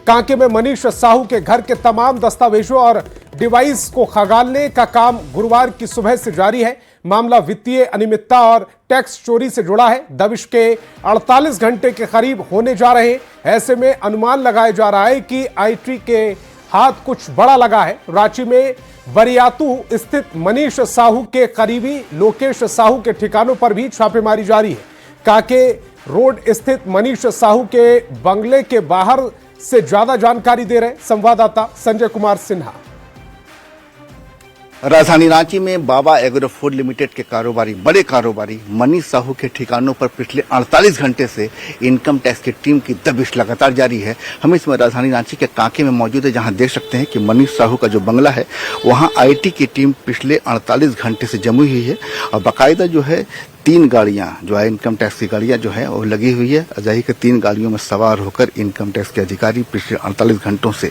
कांके में मनीष साहू के घर के तमाम दस्तावेजों और डिवाइस को खंगालने का काम गुरुवार की सुबह से जारी है। मामला वित्तीय अनियमितता और टैक्स चोरी से जुड़ा है। दबिश के 48 घंटे के करीब होने जा रहे हैं। ऐसे में अनुमान लगाया जा रहा है कि आईटी के हाथ कुछ बड़ा लगा है। रांची में बरियातू स्थित मनीष साहू के करीबी लोकेश साहू के ठिकानों पर भी छापेमारी जारी है। कांके रोड स्थित मनीष साहू के बंगले के बाहर से ज्यादा जानकारी दे रहे संवाददाता संजय कुमार सिन्हा। राजधानी रांची में बाबा एग्रो फूड लिमिटेड के बड़े कारोबारी मनीष साहू के ठिकानों पर पिछले 48 घंटे से इनकम टैक्स की टीम की दबिश लगातार जारी है। हम इसमें राजधानी रांची के कांके में मौजूद है, जहां देख सकते हैं कि मनीष साहू का जो बंगला है वहां आईटी की टीम पिछले 48 घंटे से जमी हुई है और बाकायदा जो है 3 गाड़ियां जो है इनकम टैक्स की गाड़ियां जो है वो लगी हुई है। अजाही के 3 गाड़ियों में सवार होकर इनकम टैक्स के अधिकारी पिछले 48 घंटों से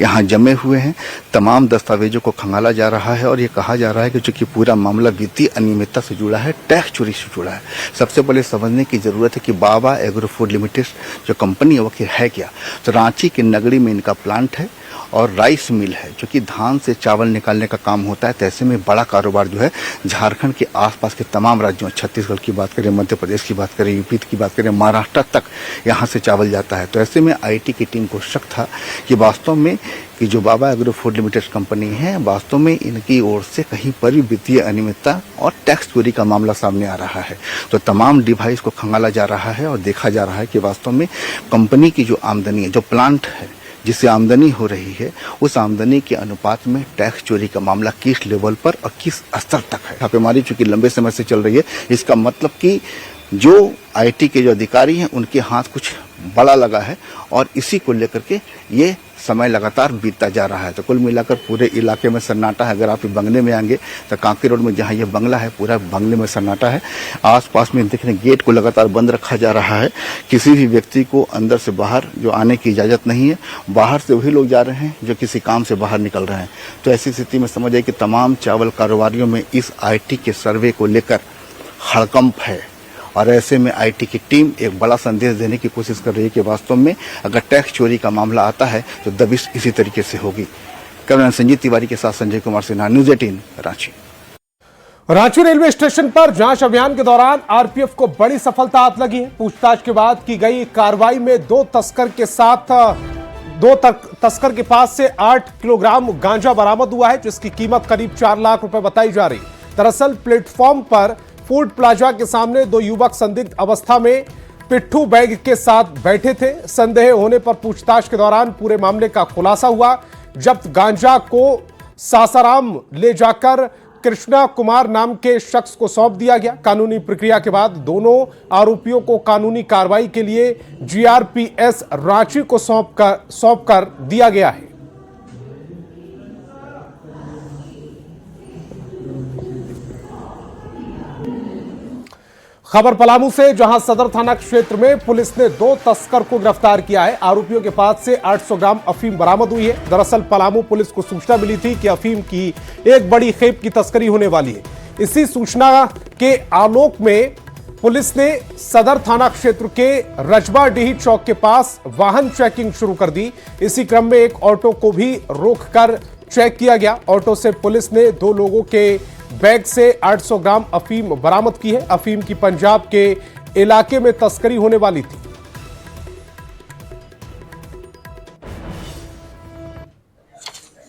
यहां जमे हुए हैं। तमाम दस्तावेजों को खंगाला जा रहा है और ये कहा जा रहा है कि चूंकि पूरा मामला वित्तीय अनियमितता से जुड़ा है, टैक्स चोरी से जुड़ा है। सबसे पहले समझने की जरूरत है कि बाबा एग्रो फूड लिमिटेड जो कंपनी है वो है क्या। तो रांची के नगरी में इनका प्लांट है और राइस मिल है, जो कि धान से चावल निकालने का काम होता है। तो ऐसे में बड़ा कारोबार जो है झारखंड के आसपास के तमाम राज्यों, छत्तीसगढ़ की बात करें, मध्य प्रदेश की बात करें, यूपी की बात करें, महाराष्ट्र तक यहाँ से चावल जाता है। तो ऐसे में आईटी की टीम को शक था कि वास्तव में कि जो बाबा एग्रो फूड लिमिटेड कंपनी है, वास्तव में इनकी ओर से कहीं पर भी वित्तीय अनियमितता और टैक्स चोरी का मामला सामने आ रहा है। तो तमाम डिवाइस को खंगाला जा रहा है और देखा जा रहा है कि वास्तव में कंपनी की जो आमदनी है, जो प्लांट है जिससे आमदनी हो रही है, उस आमदनी के अनुपात में टैक्स चोरी का मामला किस लेवल पर और किस स्तर तक है। छापेमारी चूंकि लंबे समय से चल रही है, इसका मतलब कि जो आईटी के जो अधिकारी हैं उनके हाथ कुछ बड़ा लगा है और इसी को लेकर के ये समय लगातार बीतता जा रहा है। तो कुल मिलाकर पूरे इलाके में सन्नाटा है। अगर आप बंगले में आएंगे तो कांके रोड में जहां ये बंगला है, पूरा बंगले में सन्नाटा है। आसपास में देखने गेट को लगातार बंद रखा जा रहा है। किसी भी व्यक्ति को अंदर से बाहर जो आने की इजाजत नहीं है। बाहर से वही लोग जा रहे हैं जो किसी काम से बाहर निकल रहे हैं। तो ऐसी स्थिति में समझ आए कि तमाम चावल कारोबारियों में इस आईटी के सर्वे को लेकर हड़कंप है और ऐसे में आईटी की टीम एक बड़ा संदेश देने की कोशिश कर रही है कि वास्तव में अगर टैक्स चोरी का मामला आता है तो दबिश इसी तरीके से होगी। कैमरामैन संजीत तिवारी के साथ Sanjay Kumar Sinha, news 18 Ranchi. Ranchi railway station पर जांच अभियान के दौरान आरपीएफ को बड़ी सफलता हाथ लगी है। पूछताछ के बाद की गई कार्रवाई में दो तस्कर के पास से 8 किलोग्राम गांजा बरामद हुआ है, जिसकी कीमत करीब 4 लाख रुपए बताई जा रही। दरअसल प्लेटफॉर्म पर फूड प्लाजा के सामने 2 युवक संदिग्ध अवस्था में पिट्ठू बैग के साथ बैठे थे। संदेह होने पर पूछताछ के दौरान पूरे मामले का खुलासा हुआ। जब्त गांजा को सासाराम ले जाकर कृष्णा कुमार नाम के शख्स को सौंप दिया गया। कानूनी प्रक्रिया के बाद दोनों आरोपियों को कानूनी कार्रवाई के लिए जीआरपीएस रांची को सौंप कर दिया गया है। खबर पलामू से, जहां सदर थाना क्षेत्र में पुलिस ने 2 तस्कर को गिरफ्तार किया है। आरोपियों के पास से 800 ग्राम अफीम बरामद हुई है। दरअसल पलामू पुलिस को सूचना मिली थी कि अफीम की एक बड़ी खेप की तस्करी होने वाली है। इसी सूचना के आलोक में पुलिस ने सदर थाना क्षेत्र के रजबाडीही चौक के पास वाहन चेकिंग शुरू कर दी। इसी क्रम में एक ऑटो को भी रोककर चेक किया गया। ऑटो से पुलिस ने 2 लोगों के बैग से 800 ग्राम अफीम बरामद की है। अफीम की पंजाब के इलाके में तस्करी होने वाली थी।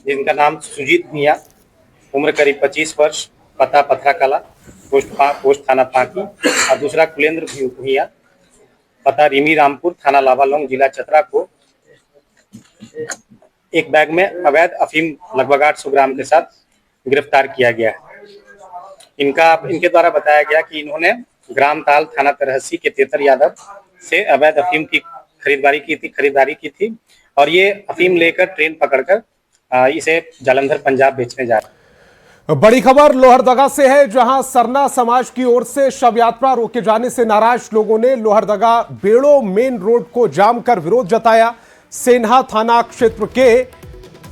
जिनका नाम सुजीत मिया, उम्र करीब 25 वर्ष, पता पथरा कला, पोस्ट थाना पाकी, और दूसरा कुलेंद्र भूया, पता रिमी रामपुर, थाना लावालोंग, जिला चतरा को एक बैग में अवैध अफीम लगभग 800 ग्राम के साथ गिरफ्तार किया गया है। इनके द्वारा बताया गया कि इन्होंने ग्राम ताल थाना तरहसी के तेतर यादव से अवैध अफीम की खरीदारी की थी और ये अफीम लेकर ट्रेन पकड़कर इसे जालंधर पंजाब बेचने जा रहे। बड़ी खबर लोहरदगा से है, जहां सरना समाज की ओर से शव यात्रा रोके जाने से नाराज लोगों ने लोहरदगा बेड़ो मेन रोड को जाम कर विरोध जताया। सेन्हा थाना क्षेत्र के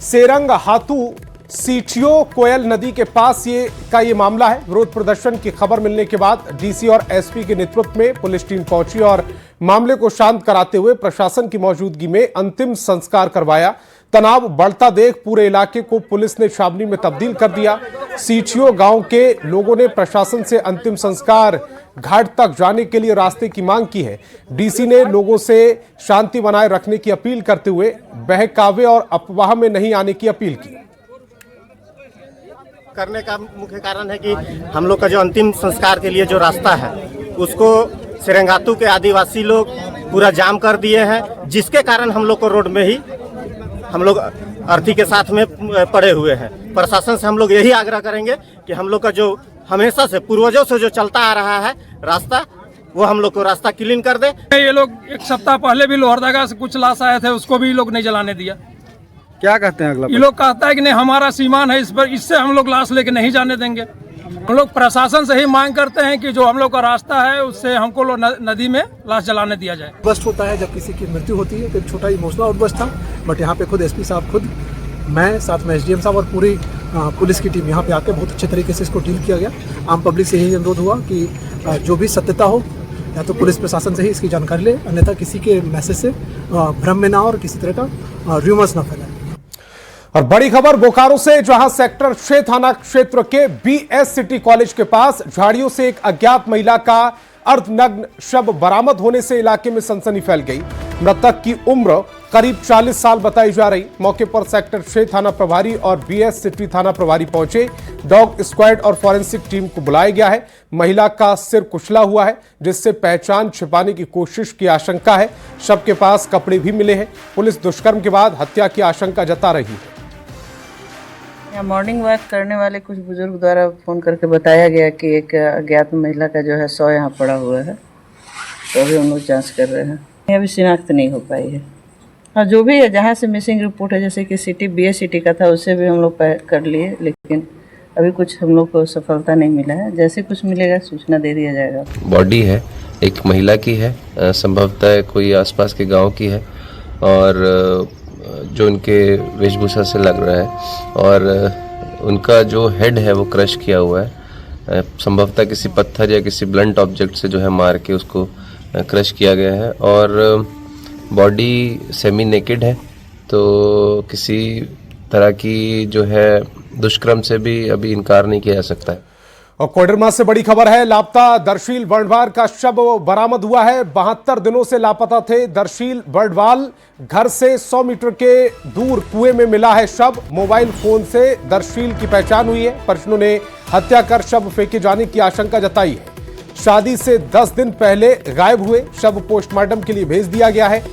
सेरंग हाथू सीचियो कोयल नदी के पास ये मामला है। विरोध प्रदर्शन की खबर मिलने के बाद डीसी और एसपी के नेतृत्व में पुलिस टीम पहुंची और मामले को शांत कराते हुए प्रशासन की मौजूदगी में अंतिम संस्कार करवाया। तनाव बढ़ता देख पूरे इलाके को पुलिस ने छावनी में तब्दील कर दिया। सीचियो गांव के लोगों ने प्रशासन से अंतिम संस्कार घाट तक जाने के लिए रास्ते की मांग की है। डीसी ने लोगों से शांति बनाए रखने की अपील करते हुए बहकावे और अफवाह में नहीं आने की अपील की। करने का मुख्य कारण है कि हम लोग का जो अंतिम संस्कार के लिए जो रास्ता है उसको सिरंगातू के आदिवासी लोग पूरा जाम कर दिए हैं, जिसके कारण हम लोग को रोड में ही हम लोग अर्थी के साथ में पड़े हुए हैं। प्रशासन से हम लोग यही आग्रह करेंगे कि हम लोग का जो हमेशा से पूर्वजों से जो चलता आ रहा है रास्ता, वो हम लोग को रास्ता क्लीन कर दे। ये लोग एक सप्ताह पहले भी लोहरदगा से कुछ लाश आए थे, उसको भी लोग नहीं जलाने दिया। क्या कहते हैं अगला? ये लोग कहता है कि नहीं हमारा सीमान है इस पर, इससे हम लोग लाश लेके नहीं जाने देंगे। हम लोग प्रशासन से ही मांग करते हैं कि जो हम लोग का रास्ता है उससे हमको नदी में लाश जलाने दिया जाए। बस्ट होता है जब किसी की मृत्यु होती है, तो एक छोटा इमोशनल आउटबस्ट था, बट यहाँ पे खुद एसपी साहब, खुद मैं, साथ में एसडीएम साहब और पूरी पुलिस की टीम यहाँ पे आके बहुत अच्छे तरीके से इसको डील किया गया। आम पब्लिक से यही अनुरोध हुआ कि जो भी सत्यता हो या तो पुलिस प्रशासन से ही इसकी जानकारी ले, अन्यथा किसी के मैसेज से भ्रम में ना और किसी तरह का र्यूमर्स ना फैलाए। और बड़ी खबर बोकारो से, जहां सेक्टर 6 थाना क्षेत्र के बीएस सिटी कॉलेज के पास झाड़ियों से एक अज्ञात महिला का अर्धनग्न शव बरामद होने से इलाके में सनसनी फैल गई। मृतक की उम्र करीब 40 साल बताई जा रही। मौके पर सेक्टर 6 थाना प्रभारी और बीएस सिटी थाना प्रभारी पहुंचे। डॉग स्क्वाड और फॉरेंसिक टीम को बुलाया गया है। महिला का सिर कुचला हुआ है, जिससे पहचान छिपाने की कोशिश की आशंका है। शव के पास कपड़े भी मिले हैं। पुलिस दुष्कर्म के बाद हत्या की आशंका जता रही है। यहाँ मॉर्निंग वॉक करने वाले कुछ बुजुर्ग द्वारा फ़ोन करके बताया गया कि एक अज्ञात महिला का जो है शव यहाँ पड़ा हुआ है, तो अभी हम लोग जाँच कर रहे हैं। अभी शिनाख्त नहीं हो पाई है। हाँ, जो भी है, जहाँ से मिसिंग रिपोर्ट है, जैसे कि सिटी बीएस सिटी का था, उससे भी हम लोग कर लिए, लेकिन अभी कुछ हम लोग को सफलता नहीं मिला है। जैसे कुछ मिलेगा सूचना दे दिया जाएगा। बॉडी है, एक महिला की है, संभवतः कोई आसपास के गाँव की है, और जो उनके वेशभूषा से लग रहा है, और उनका जो हेड है वो क्रश किया हुआ है। संभवतः किसी पत्थर या किसी ब्लंट ऑब्जेक्ट से जो है मार के उसको क्रश किया गया है, और बॉडी सेमी नेकेड है, तो किसी तरह की जो है दुष्कर्म से भी अभी इनकार नहीं किया जा सकता है। और कोडरमा से बड़ी खबर है। लापता दर्शील बर्डवाल का शव बरामद हुआ है। 72 दिनों से लापता थे दर्शील बर्डवाल। घर से 100 मीटर के दूर कुएं में मिला है शव। मोबाइल फोन से दर्शील की पहचान हुई है। परिजनों ने हत्या कर शव फेंके जाने की आशंका जताई है। शादी से 10 दिन पहले गायब हुए। शव पोस्टमार्टम के लिए भेज दिया गया है।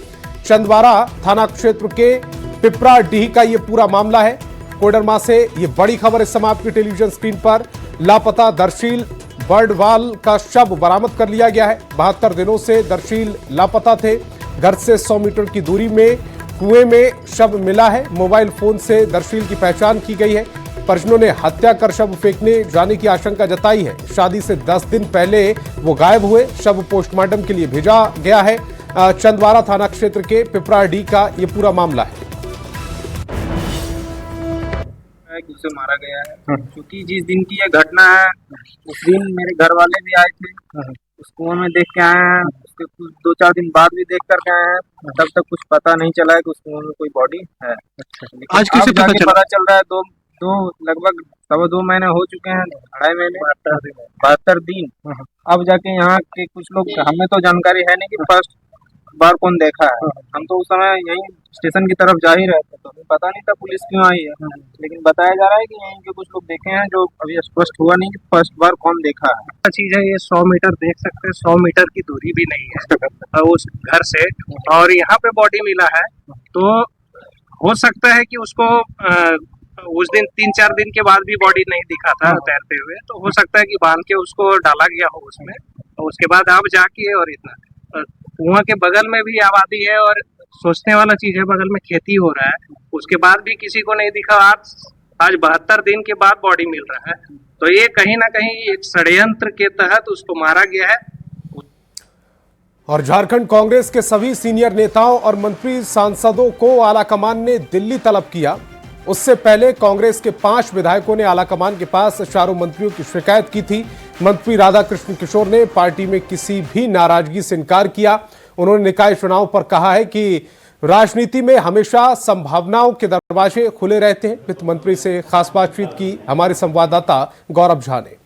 चंदवारा थाना क्षेत्र के पिपराडीह का यह पूरा मामला है। कोडरमा से ये बड़ी खबर इस समय आपकी टेलीविजन स्क्रीन पर। लापता दर्शील बर्डवाल का शव बरामद कर लिया गया है। 72 दिनों से दर्शील लापता थे। घर से 100 मीटर की दूरी में कुएं में शव मिला है। मोबाइल फोन से दर्शील की पहचान की गई है। परिजनों ने हत्या कर शव फेंकने जाने की आशंका जताई है। शादी से 10 दिन पहले वो गायब हुए। शव पोस्टमार्टम के लिए भेजा गया है। चंदवारा थाना क्षेत्र के पिपराडीह का ये पूरा मामला है। उसे मारा गया है, क्योंकि जिस दिन की ये घटना है उस दिन मेरे घर वाले भी आए थे, उस कुआं में देख के आए हैं। उसके कुछ 2-4 दिन बाद भी देख कर गए हैं। तब तक कुछ पता नहीं चला है कि उस कुआं में कोई बॉडी है। आज किसे पता चल रहा है? दो लगभग 2.25 महीने हो चुके हैं, 2.5 महीने, 72 दिन। अब जाके यहाँ के कुछ लोग, हमें तो जानकारी है नहीं कि फर्स्ट बार कौन देखा है। हम तो उस समय यही स्टेशन की तरफ जा ही रहे थे, तो पता नहीं था पुलिस क्यों आई है। लेकिन बताया जा रहा है कि यहीं के कुछ लोग देखे हैं, जो अभी स्पष्ट हुआ नहीं कि फर्स्ट बार कौन देखा है। चीज है ये 100 मीटर देख सकते हैं, 100 मीटर की दूरी भी नहीं है उस घर से, और यहाँ पे बॉडी मिला है। तो हो सकता है कि उसको उस दिन 3-4 दिन के बाद भी बॉडी नहीं दिखा था तैरते हुए, तो हो सकता है कि बांध के उसको डाला गया हो उसमें। तो उसके बाद आप जाके, और इतना कुआं के बगल में भी आबादी है, और सोचने वाला चीज है बगल में खेती हो रहा है, उसके बाद भी किसी को नहीं दिखा। आज 72 दिन के बाद बॉडी मिल रहा है, तो ये कहीं ना कहीं एक षड्यंत्र के तहत उसको मारा गया है। और झारखंड कांग्रेस के सभी सीनियर नेताओं और मंत्री सांसदों को आलाकमान ने दिल्ली तलब किया। उससे पहले कांग्रेस के 5 विधायकों ने आलाकमान के पास चारों मंत्रियों की शिकायत की थी। मंत्री राधाकृष्ण किशोर ने पार्टी में किसी भी नाराजगी से इनकार किया। उन्होंने निकाय चुनाव पर कहा है कि राजनीति में हमेशा संभावनाओं के दरवाजे खुले रहते हैं। वित्त मंत्री से खास बातचीत की हमारे संवाददाता गौरव झा ने।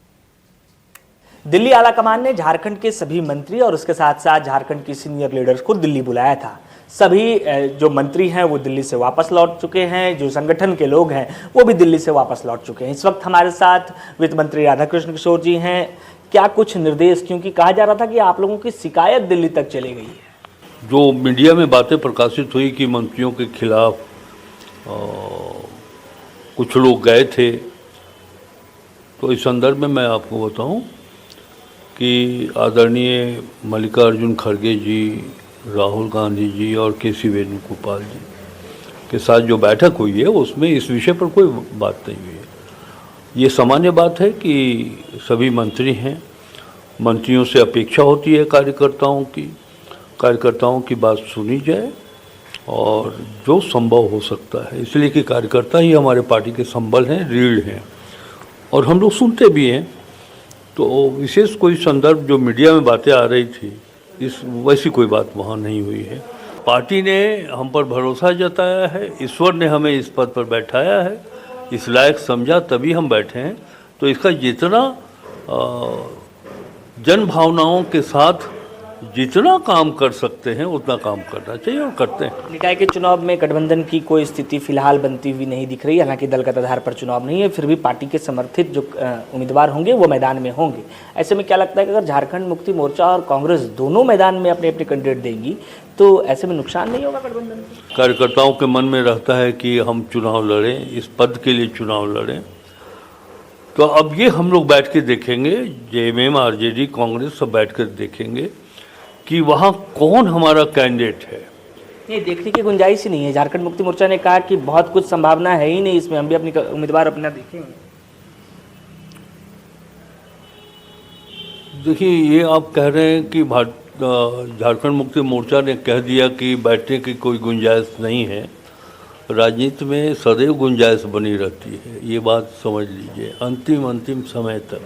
दिल्ली आलाकमान ने झारखंड के सभी मंत्री और उसके साथ साथ झारखंड की सीनियर लीडर्स को दिल्ली बुलाया था। सभी जो मंत्री हैं वो दिल्ली से वापस लौट चुके हैं, जो संगठन के लोग हैं वो भी दिल्ली से वापस लौट चुके हैं। इस वक्त हमारे साथ वित्त मंत्री राधाकृष्ण किशोर जी हैं। क्या कुछ निर्देश, क्योंकि कहा जा रहा था कि आप लोगों की शिकायत दिल्ली तक चली गई है। जो मीडिया में बातें प्रकाशित हुई कि मंत्रियों के खिलाफ कुछ लोग गए थे, तो इस संदर्भ में मैं आपको बताऊं कि आदरणीय मल्लिकार्जुन खड़गे जी, राहुल गांधी जी और केसी वेणुगोपाल जी के साथ जो बैठक हुई है उसमें इस विषय पर कोई बात नहीं हुई है। ये सामान्य बात है कि सभी मंत्री हैं, मंत्रियों से अपेक्षा होती है कार्यकर्ताओं की बात सुनी जाए और जो संभव हो सकता है, इसलिए कि कार्यकर्ता ही हमारे पार्टी के संबल हैं, रीढ़ हैं और हम लोग सुनते भी हैं। तो विशेष कोई संदर्भ जो मीडिया में बातें आ रही थी, वैसी कोई बात वहाँ नहीं हुई है। पार्टी ने हम पर भरोसा जताया है, ईश्वर ने हमें इस पद पर बैठाया है, इस लायक समझा तभी हम बैठे हैं। तो इसका जितना जन भावनाओं के साथ जितना काम कर सकते हैं उतना काम करना चाहिए और करते हैं। निकाय के चुनाव में गठबंधन की कोई स्थिति फिलहाल बनती हुई नहीं दिख रही। हालांकि दलगत आधार पर चुनाव नहीं है, फिर भी पार्टी के समर्थित जो उम्मीदवार होंगे वो मैदान में होंगे। ऐसे में क्या लगता है कि अगर झारखंड मुक्ति मोर्चा और कांग्रेस दोनों मैदान में अपने अपने कैंडिडेट देंगी तो ऐसे में नुकसान नहीं होगा गठबंधन को? कार्यकर्ताओं के मन में रहता है कि हम चुनाव लड़ें, इस पद के लिए चुनाव लड़ें। तो अब ये हम लोग बैठ के देखेंगे, जेएमएम, आरजेडी, कांग्रेस सब बैठ कर देखेंगे कि वहाँ कौन हमारा कैंडिडेट है। ये देखने की गुंजाइश ही नहीं है। झारखंड मुक्ति मोर्चा ने कहा कि बहुत कुछ संभावना है ही नहीं इसमें, हम भी अपनी उम्मीदवार अपना देखेंगे। देखिए, ये आप कह रहे हैं कि झारखंड मुक्ति मोर्चा ने कह दिया कि बैठने की कोई गुंजाइश नहीं है। राजनीति में सदैव गुंजाइश बनी रहती है, ये बात समझ लीजिए अंतिम समय तक।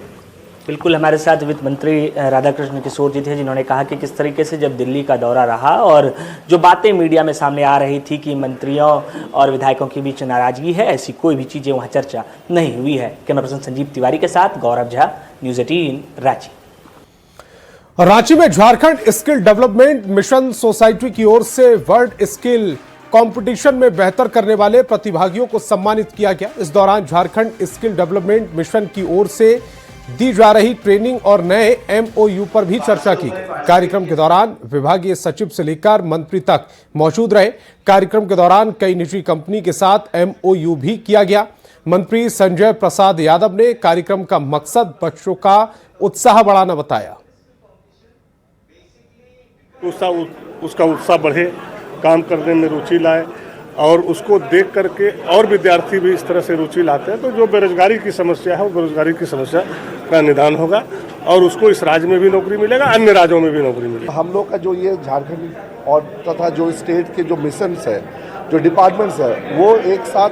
बिल्कुल, हमारे साथ वित्त मंत्री राधाकृष्ण किशोर जी थे, जिन्होंने कहा कि किस तरीके से जब दिल्ली का दौरा रहा और जो बातें मीडिया में सामने आ रही थी कि मंत्रियों और विधायकों के बीच नाराजगी है, ऐसी कोई भी चीज़ें वहाँ चर्चा नहीं हुई है। कैमरा पर्सन संजीव तिवारी के साथ गौरव झा, न्यूज़ 18 रांची। रांची में Jharkhand skill development mission society की ओर से वर्ल्ड स्किल कंपटीशन में बेहतर करने वाले प्रतिभागियों को सम्मानित किया गया। इस दौरान झारखंड स्किल डेवलपमेंट मिशन की ओर से दी जा रही ट्रेनिंग और नए MOU पर भी चर्चा की गई। कार्यक्रम के दौरान विभागीय सचिव से लेकर मंत्री तक मौजूद रहे। कार्यक्रम के दौरान कई निजी कंपनी के साथ MOU भी किया गया। मंत्री संजय प्रसाद यादव ने कार्यक्रम का मकसद बच्चों का उत्साह बढ़ाना बताया। उसका उत्साह बढ़े, काम करने में रुचि लाए और उसको देख करके और विद्यार्थी भी इस तरह से रुचि लाते हैं तो जो बेरोजगारी की समस्या है वो बेरोजगारी की समस्या का निदान होगा और उसको इस राज्य में भी नौकरी मिलेगा, अन्य राज्यों में भी नौकरी मिलेगी। हम लोग का जो ये झारखंड और तथा जो स्टेट के जो मिशंस है, जो डिपार्टमेंट्स है, वो एक साथ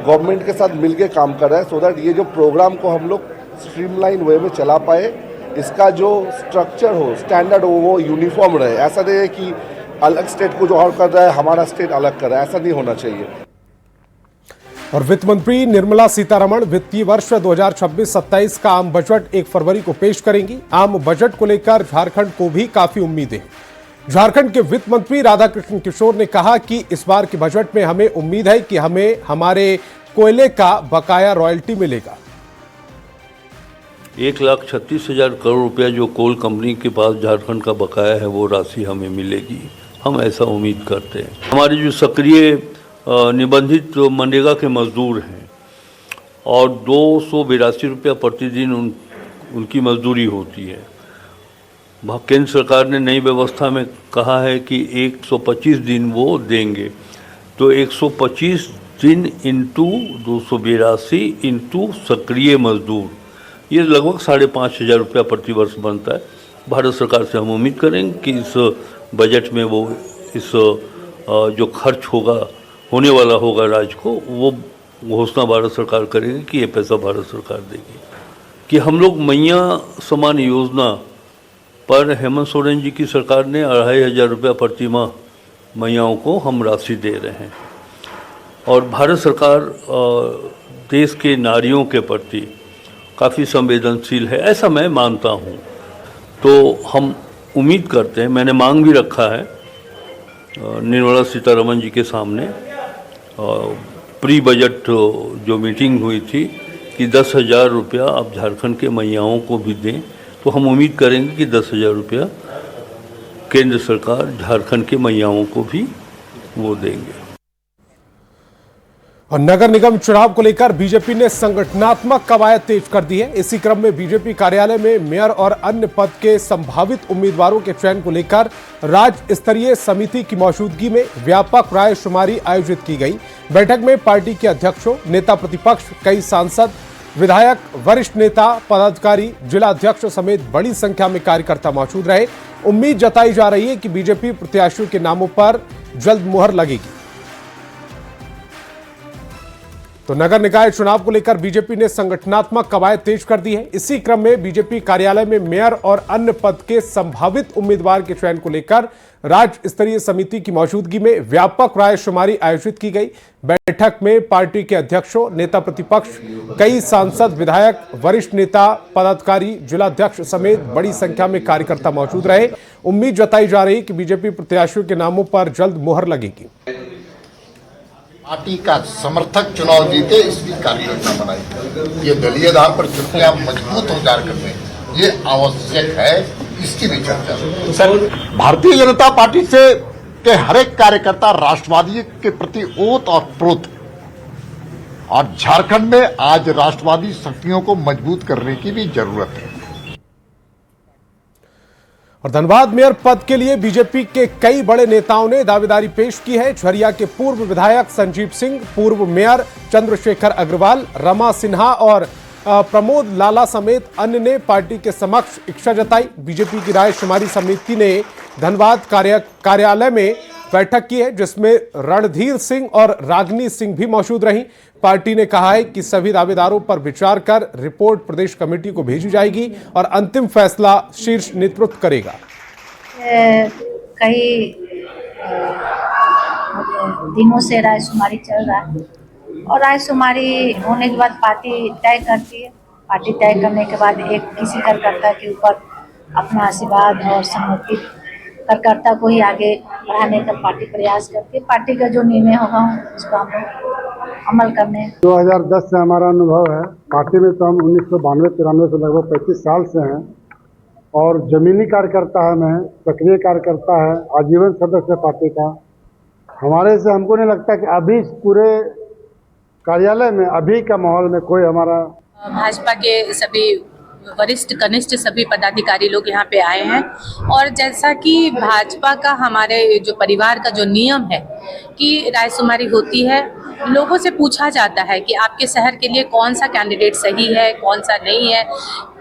गवर्नमेंट के साथ मिलके काम कर रहा है सो दैट ये जो प्रोग्राम को हम लोग स्ट्रीमलाइन वे में चला पाए, इसका जो स्ट्रक्चर हो, स्टैंडर्ड हो, वो यूनिफॉर्म रहे। ऐसा नहीं है कि अलग स्टेट को जो और कर रहा है हमारा स्टेट अलग कर रहा है, ऐसा नहीं होना चाहिए। और वित्त मंत्री निर्मला सीतारमण वित्तीय वर्ष 2026-27 का आम बजट 1 फरवरी को पेश करेंगी। आम बजट को लेकर झारखंड को भी काफी उम्मीदें हैं। झारखंड के वित्त मंत्री राधाकृष्ण किशोर ने कहा कि इस बार के बजट में हमें उम्मीद है कि हमें हमारे कोयले का बकाया रॉयल्टी मिलेगा। 1,36,000 करोड़ रुपया जो कोल कंपनी के पास झारखंड का बकाया है वो राशि हमें मिलेगी, हम ऐसा उम्मीद करते हैं। हमारे जो सक्रिय निबंधित मनरेगा के मजदूर हैं और 282 रुपया प्रतिदिन उनकी मजदूरी होती है। केंद्र सरकार ने नई व्यवस्था में कहा है कि 125 दिन वो देंगे, तो 125 दिन इंटू 282 इंटू सक्रिय मजदूर, ये लगभग 5,500 रुपया प्रति वर्ष बनता है। भारत सरकार से हम उम्मीद करेंगे कि इस बजट में वो इस जो खर्च होगा, होने वाला होगा राज्य को, वो घोषणा भारत सरकार करेगी कि ये पैसा भारत सरकार देगी। कि हम लोग मैया समान योजना पर हेमंत सोरेन जी की सरकार ने 2500 रुपया प्रति माह मैयाओं को हम राशि दे रहे हैं और भारत सरकार देश के नारियों के प्रति काफ़ी संवेदनशील है, ऐसा मैं मानता हूँ। तो हम उम्मीद करते हैं, मैंने मांग भी रखा है निर्मला सीतारमण जी के सामने प्री बजट जो मीटिंग हुई थी कि 10,000 रुपया आप झारखंड के मैयाओं को भी दें, तो हम उम्मीद करेंगे कि 10,000 रुपया केंद्र सरकार झारखंड के मैयाओं को भी वो देंगे। और नगर निगम चुनाव को लेकर बीजेपी ने संगठनात्मक कवायद तेज कर दी है। इसी क्रम में बीजेपी कार्यालय में मेयर और अन्य पद के संभावित उम्मीदवारों के चयन को लेकर राज्य स्तरीय समिति की मौजूदगी में व्यापक रायशुमारी आयोजित की गई। बैठक में पार्टी के अध्यक्षों, नेता प्रतिपक्ष, कई सांसद, विधायक, वरिष्ठ नेता, पदाधिकारी, जिला अध्यक्ष समेत बड़ी संख्या में कार्यकर्ता मौजूद रहे। उम्मीद जताई जा रही है कि बीजेपी प्रत्याशियों के नामों पर जल्द मुहर लगेगी। तो नगर निकाय चुनाव को लेकर बीजेपी ने संगठनात्मक कवायद तेज कर दी है। इसी क्रम में बीजेपी कार्यालय में मेयर और अन्य पद के संभावित उम्मीदवार के चयन को लेकर राज्य स्तरीय समिति की मौजूदगी में व्यापक रायशुमारी आयोजित की गई। बैठक में पार्टी के अध्यक्षों, नेता प्रतिपक्ष, कई सांसद, विधायक, वरिष्ठ नेता, पदाधिकारी, जिला अध्यक्ष समेत बड़ी संख्या में कार्यकर्ता मौजूद रहे। उम्मीद जताई जा रही है कि बीजेपी प्रत्याशियों के नामों पर जल्द मुहर लगेगी। पार्टी का समर्थक चुनाव जीते, इसकी कार्य योजना बनाई। ये दलीय आधार पर चुनाव मजबूत हो झारखंड में, ये आवश्यक है, इसकी भी चर्चा। सर, भारतीय जनता पार्टी से के हर एक कार्यकर्ता राष्ट्रवादी के प्रति ओत और प्रोत, और झारखंड में आज राष्ट्रवादी शक्तियों को मजबूत करने की भी जरूरत है। और धनबाद मेयर पद के लिए बीजेपी के कई बड़े नेताओं ने दावेदारी पेश की है। झरिया के पूर्व विधायक संजीव सिंह, पूर्व मेयर चंद्रशेखर अग्रवाल, रमा सिन्हा और प्रमोद लाला समेत अन्य ने पार्टी के समक्ष इच्छा जताई। बीजेपी की रायशुमारी समिति ने धनबाद कार्यालय में बैठक की है, जिसमें रणधीर सिंह और रागनी सिंह भी मौजूद रहीं। पार्टी ने कहा है कि सभी दावेदारों पर विचार कर रिपोर्ट प्रदेश कमेटी को भेजी जाएगी और अंतिम फैसला शीर्ष नेतृत्व करेगा। कई दिनों से रायशुमारी चल रहा है और रायशुमारी होने के बाद पार्टी तय करती है। पार्टी तय करने के बाद एक किसी कार्यकर्ता के ऊपर अपना आशीर्वाद और समर्पित कार्यकर्ता को ही आगे बढ़ाने का पार्टी प्रयास करती है। पार्टी का जो निर्णय होगा उसको हम अमल करने। 2010 से हमारा अनुभव है पार्टी में, तो हम 1992-93 से लगभग 35 साल से हैं और जमीनी कार्यकर्ता है, मैं सक्रिय कार्यकर्ता है, आजीवन सदस्य पार्टी का। हमारे से हमको नहीं लगता कि अभी पूरे कार्यालय में अभी का माहौल में कोई हमारा भाजपा के सभी वरिष्ठ कनिष्ठ सभी पदाधिकारी लोग यहाँ पे आए हैं और जैसा कि भाजपा का हमारे जो परिवार का जो नियम है कि रायशुमारी होती है, लोगों से पूछा जाता है कि आपके शहर के लिए कौन सा कैंडिडेट सही है, कौन सा नहीं है,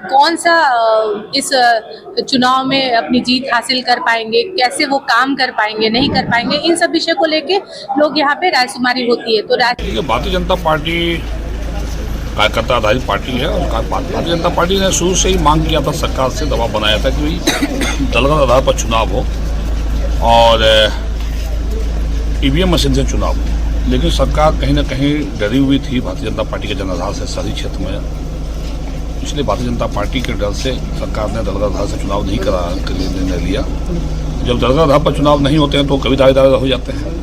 कौन सा इस चुनाव में अपनी जीत हासिल कर पाएंगे, कैसे वो काम कर पाएंगे, नहीं कर पाएंगे, इन सब विषय को लेके लोग यहाँ पे रायशुमारी होती है। तो भारतीय जनता पार्टी कार्यकर्ता आधारित पार्टी है और भारतीय जनता पार्टी ने शुरू से ही मांग किया था, सरकार से दबाव बनाया था कि दलगत आधार पर चुनाव हो और ईवीएम मशीन से चुनाव हो, लेकिन सरकार कहीं ना कहीं डरी हुई थी भारतीय जनता पार्टी के जनाधार से शहरी क्षेत्र में। इसलिए भारतीय जनता पार्टी के डर से सरकार ने दलगत आधार से चुनाव नहीं कराने के लिए निर्णय लिया। जब दलगत आधार पर चुनाव नहीं होते हैं तो कभी दावेदार हो जाते हैं।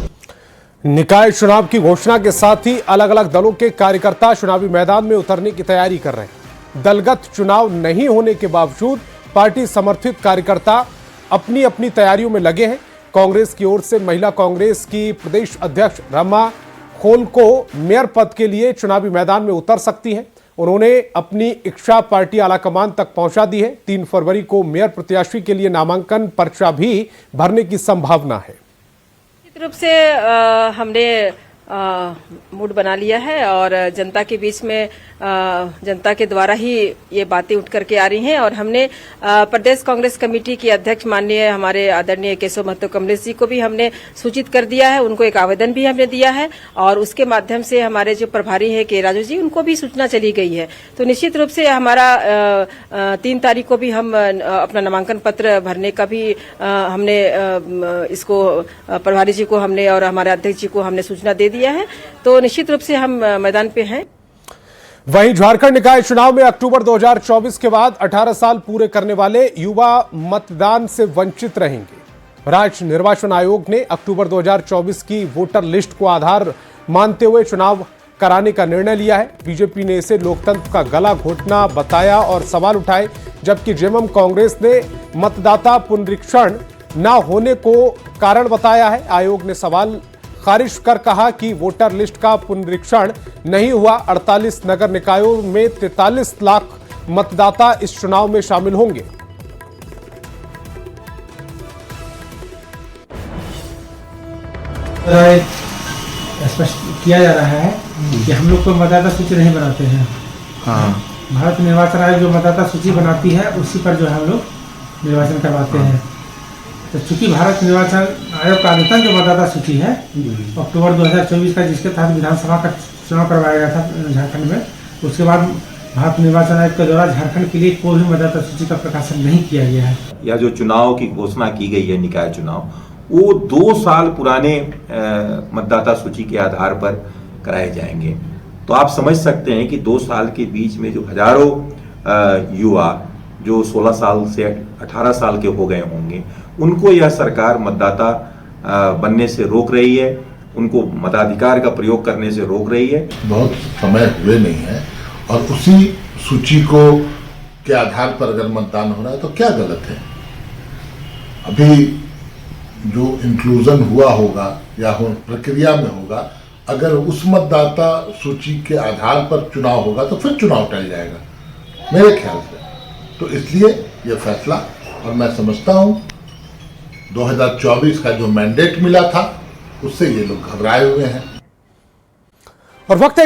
निकाय चुनाव की घोषणा के साथ ही अलग अलग दलों के कार्यकर्ता चुनावी मैदान में उतरने की तैयारी कर रहे हैं। दलगत चुनाव नहीं होने के बावजूद पार्टी समर्थित कार्यकर्ता अपनी अपनी तैयारियों में लगे हैं। कांग्रेस की ओर से महिला कांग्रेस की प्रदेश अध्यक्ष रमा खोल को मेयर पद के लिए चुनावी मैदान में उतर सकती हैं। उन्होंने अपनी इच्छा पार्टी आलाकमान तक पहुंचा दी है। 3 फरवरी को मेयर प्रत्याशी के लिए नामांकन पर्चा भी भरने की संभावना है। रूप से हमने मूड बना लिया है और जनता के बीच में जनता के द्वारा ही ये बातें उठ करके आ रही हैं। और हमने प्रदेश कांग्रेस कमेटी की अध्यक्ष माननीय हमारे आदरणीय केशव महतो कमलेश जी को भी हमने सूचित कर दिया है, उनको एक आवेदन भी हमने दिया है और उसके माध्यम से हमारे जो प्रभारी है के राजू जी, उनको भी सूचना चली गई है। तो निश्चित रूप से हमारा 3 तारीख को भी हम अपना नामांकन पत्र भरने का भी हमने इसको प्रभारी जी को हमने और हमारे अध्यक्ष जी को हमने सूचना दे दिया है। तो निश्चित रूप से हम मैदान पे हैं। वहीं झारखंड निकाय चुनाव में अक्टूबर 2024 के बाद 18 साल पूरे करने वाले युवा मतदान से वंचित रहेंगे। राज्य निर्वाचन आयोग ने अक्टूबर 2024 की वोटर लिस्ट को आधार मानते हुए चुनाव कराने का निर्णय लिया है। बीजेपी ने इसे लोकतंत्र का गला घोटना बताया और सवाल उठाए, जबकि जेएमएम कांग्रेस ने मतदाता पुनरीक्षण न होने को कारण बताया है। आयोग ने सवाल खारिज कर कहा कि वोटर लिस्ट का पुनरीक्षण नहीं हुआ। 48 नगर निकायों में 43 लाख मतदाता इस चुनाव में शामिल होंगे। स्पष्ट किया जा रहा है कि हम लोग को मतदाता सूची नहीं बनाते हैं। भारत निर्वाचन आयोग जो मतदाता सूची बनाती है उसी पर जो हम लोग निर्वाचन करवाते हैं। तो चूंकि भारत निर्वाचन आयोग का आदतन जो मतदाता सूची है अक्टूबर 2024 का, जिसके तहत विधानसभा का चुनाव करवाया गया था झारखंड में, उसके बाद भारत निर्वाचन आयोग के द्वारा झारखंड के लिए कोई भी मतदाता सूची का प्रकाशन नहीं किया गया है। या जो चुनाव की घोषणा की गई है निकाय चुनाव, वो 2 साल पुराने मतदाता सूची के आधार पर कराए जाएंगे। तो आप समझ सकते हैं कि 2 साल के बीच में जो हजारों युवा जो 16 साल से 18 साल के हो गए होंगे, उनको यह सरकार मतदाता बनने से रोक रही है, उनको मताधिकार का प्रयोग करने से रोक रही है। बहुत समय हुए नहीं है और उसी सूची को के आधार पर अगर मतदान हो रहा है तो क्या गलत है। अभी जो इंक्लूजन हुआ होगा या प्रक्रिया में होगा, अगर उस मतदाता सूची के आधार पर चुनाव होगा तो फिर चुनाव टल जाएगा मेरे ख्याल से। तो इसलिए ये फैसला, और मैं समझता हूँ 2024 का जो मैंडेट मिला था उससे ये लोग घबराए हुए हैं। और वक्त